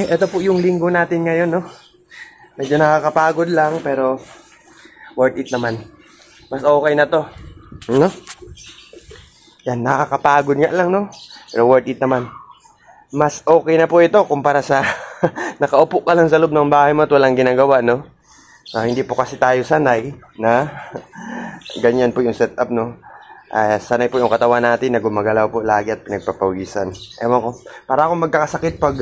Ito po yung linggo natin ngayon, no? Medyo nakakapagod lang, pero worth it naman. Mas okay na to, no? Yan, nakakapagod nga lang, no? Pero worth it naman. Mas okay na po ito kumpara sa nakaupo ka lang sa loob ng bahay mo at walang ginagawa, no? Hindi po kasi tayo sanay na ganyan po yung setup, no? Sanay po yung katawan natin na gumagalaw po lagi at pinagpapawisan. Ewan ko, para akong magkakasakit pag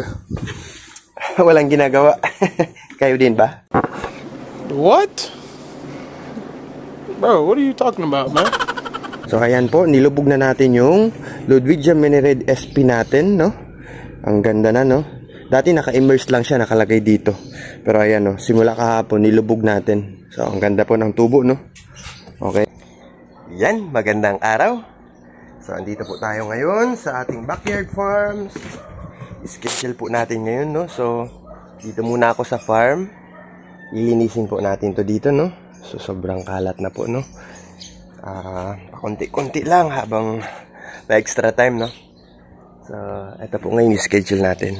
walang ginagawa. Kayo din ba? What? Bro, what are you talking about, man? So ayan po, nilubog na natin yung Ludwigia Mini Red SP natin, no? Ang ganda na, no? Dati naka-immerse lang siya, nakalagay dito. Pero ayan, no? Simula kahapon, nilubog natin. So ang ganda po ng tubo, no? Okay. Yan, magandang araw. So andito po tayo ngayon sa ating backyard farms. Schedule po natin ngayon, no? So dito muna ako sa farm. Lilinisin po natin to dito, no? So sobrang kalat na po, no? Pakunti-kunti lang habang may extra time, no? So ito po ngayon yung schedule natin.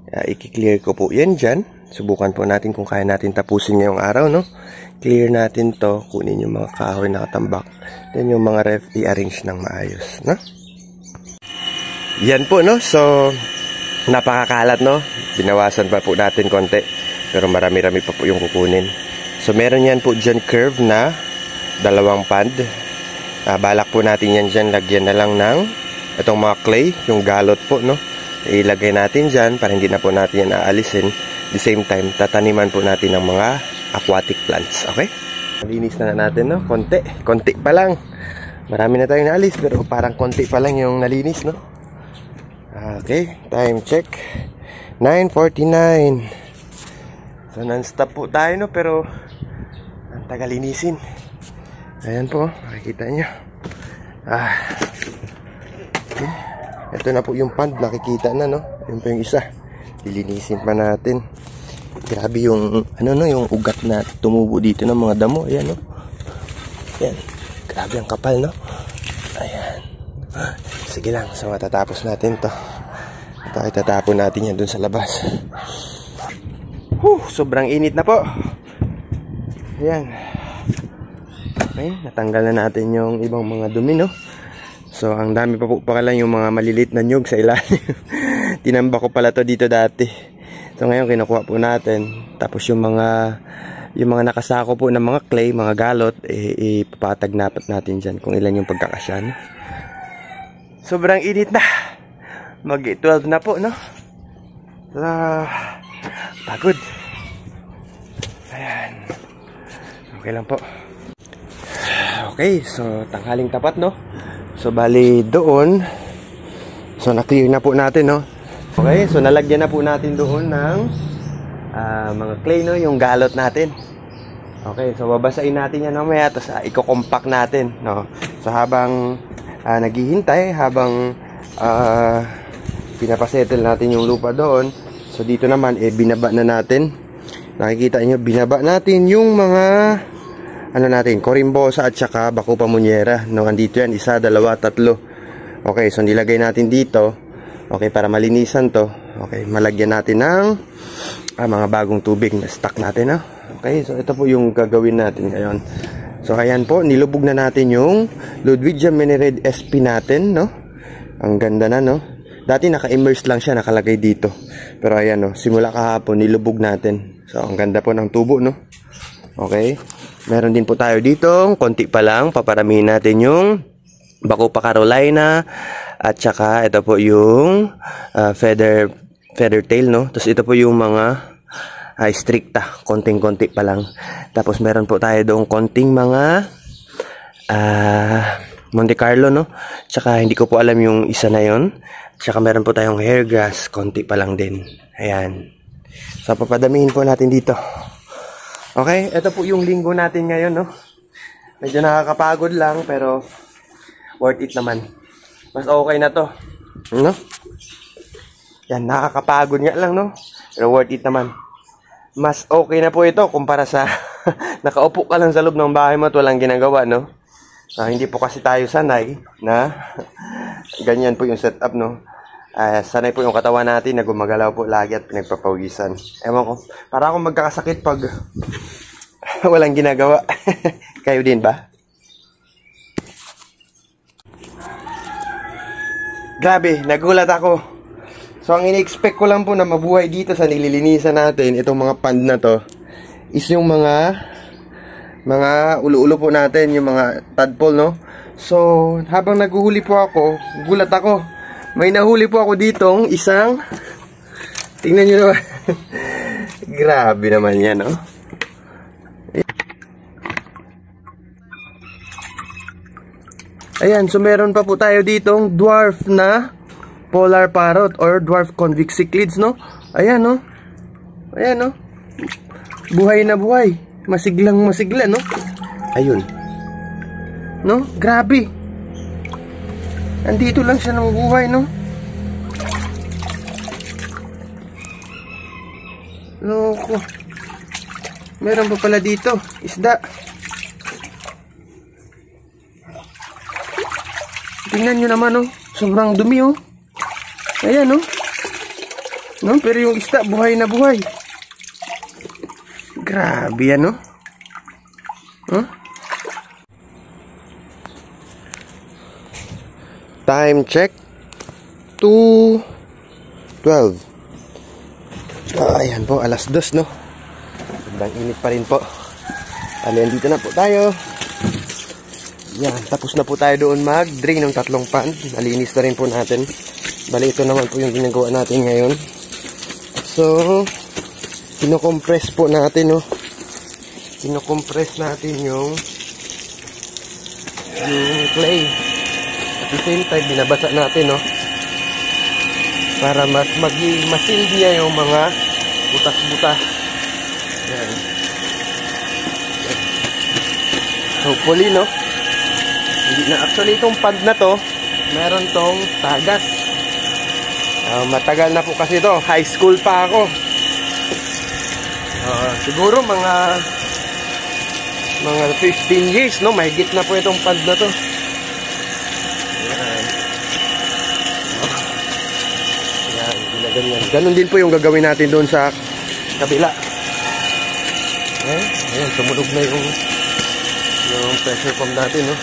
I-clear ko po yan dyan. Subukan po natin kung kaya natin tapusin ngayong araw, no? Clear natin to, kunin yung mga kahoy na katambak. Then yung mga ref, i-arrange ng maayos, no? Yan po, no? So napakakalat, no? Binawasan pa po natin konti. Pero marami-rami pa po yung kukunin. So meron yan po dyan curve na 2 pad. Balak po natin yan dyan. Lagyan na lang ng itong mga clay, yung galot po, no? Ilagay natin dyan para hindi na po natin yan aalisin. At the same time, tataniman po natin ng mga aquatic plants. Okay? Malinis na natin, no? Konti pa lang. Marami na tayong naalis, pero parang konti pa lang yung nalinis, no? Okay, time check. 9:49. So non-stop po tayo, no? Pero ang tagal linisin. Ayan po, makikita nyo. Okay. Ito na po yung pond, nakikita na, no? Yun po yung isa. Lilinisin pa natin. Grabe yung, yung ugat na tumubo dito ng mga damo. Ayan, no? Ayan. Grabe ang kapal, no? Ayan. Sige lang, so matatapos natin to. Ito ay tatapon natin yan dun sa labas. Sobrang init na po. Ayan. Okay, natanggal na natin yung ibang mga dumi, no? So, ang dami pa po pala yung mga malilit na nyug sa ilalim. Tinamba ko pala to dito dati. So, ngayon kinukuha po natin. Tapos yung mga nakasako po ng mga clay, mga galot, ipapatag natin dyan kung ilan yung pagkakasyan. Sobrang init na. Mag-12 na po, no? So, pagod. Ayan. Okay lang po. Okay, so tanghaling tapat, no? So bali doon. So na-clear na po natin, no? Okay, so nalagyan na po natin doon ng mga clay, no? Yung galot natin. Okay, so babasain natin yan mamaya. Tapos i-compact natin, no? So habang naghihintay, habang pinapasettle natin yung lupa doon. So dito naman, binaba na natin. Nakikita nyo, binaba natin yung mga Corimbosa at saka Bacopa Monnieri, no? Andito yan, 1, 2, 3. Okay, so nilagay natin dito. Okay, para malinisan to. Okay, malagyan natin ng mga bagong tubig na stock natin, no? Okay, so ito po yung gagawin natin ngayon. So ayan po, nilubog na natin yung Ludwigia Mini Red SP natin, no? Ang ganda na, no? Dati naka-immerse lang siya, nakalagay dito. Pero ayan, no? Simula kahapon, nilubog natin. So ang ganda po ng tubo, no? Okay. Meron din po tayo dito, konti pa lang, paparamihin natin yung Bacopa Carolina at saka ito po yung feather tail, no? Tapos ito po yung mga stricta, konting-konti pa lang. Tapos meron po tayo doong konting mga Monte Carlo, no? Tsaka hindi ko po alam yung isa na yon. Tsaka meron po tayong hair grass, konti pa lang din. Ayan. So papadamihin po natin dito. Okay, ito po yung linggo natin ngayon, no? Medyo nakakapagod lang, pero worth it naman. Mas okay na to, no? Yan, nakakapagod nga lang, no? Pero worth it naman. Mas okay na po ito kumpara sa nakaupo ka lang sa loob ng bahay mo at walang ginagawa, no? Hindi po kasi tayo sanay na ganyan po yung setup, no? sanay po yung katawan natin na gumagalaw po lagi at pinagpapawisan. Ewan ko, para akong magkakasakit pag walang ginagawa. Kayo din ba? Grabe, nagulat ako. So, ang ini-expect ko lang po na mabuhay dito sa nililinisan natin, itong mga pond na to, is yung mga ulo-ulo po natin, yung mga tadpole, no? So, habang naguhuli po ako, gulat ako. May nahuli po ako ditong isang, tingnan nyo naman. Grabe naman yan, no? Ayan, so meron pa po tayo ditong dwarf na polar parrot or dwarf convex cichlids, no? Ayan, no? Ayan, no? Buhay na buhay. Masiglang masigla, no? Ayun. No? Grabe. Andito lang siya ng buhay, no? Loko. Meron pa pala dito. Isda. Tingnan nyo naman, oh. Sobrang dumi, oh. Ayan, oh. No? Pero yung isda, buhay na buhay. Grabe yan, oh. Huh? Time check. 2:12. Ayan po, alas 2, no? Sobrang init pa rin po. Alin, dito na po tayo. Yan, tapos na po tayo doon mag-drain ng 3 pond. Nalinis na rin po natin. Bali, ito naman po yung ginagawa natin ngayon. So, kinocompress po natin, no? Kinocompress natin yung clay. At the same time, binabasa natin, no? Para masildi niya yung mga butas-butas. Yan. Hopefully, no? Hindi na, actually itong pond na to, meron tong tagas. Matagal na po kasi to, high school pa ako. Siguro mga 15 years, no? Mahigit na po itong pond na to. Yan. Yan, ginaganyan. Ganun din po yung gagawin natin doon sa kabila. Ayan, tumunog na yung pressure pump natin, no?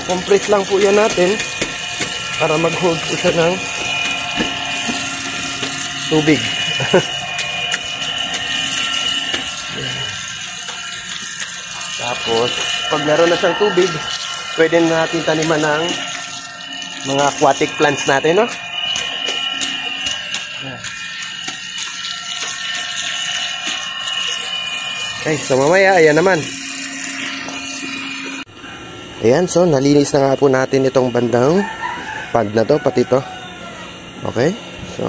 Compress lang po yan natin para mag-hold po siya ng tubig. Tapos, pag naroon na siyang tubig, pwede na natin taniman ng mga aquatic plants natin, no? Okay, so mamaya, ayan naman. Ayan, so nalinis na nga po natin itong bandang pond na to, pati to. Okay, so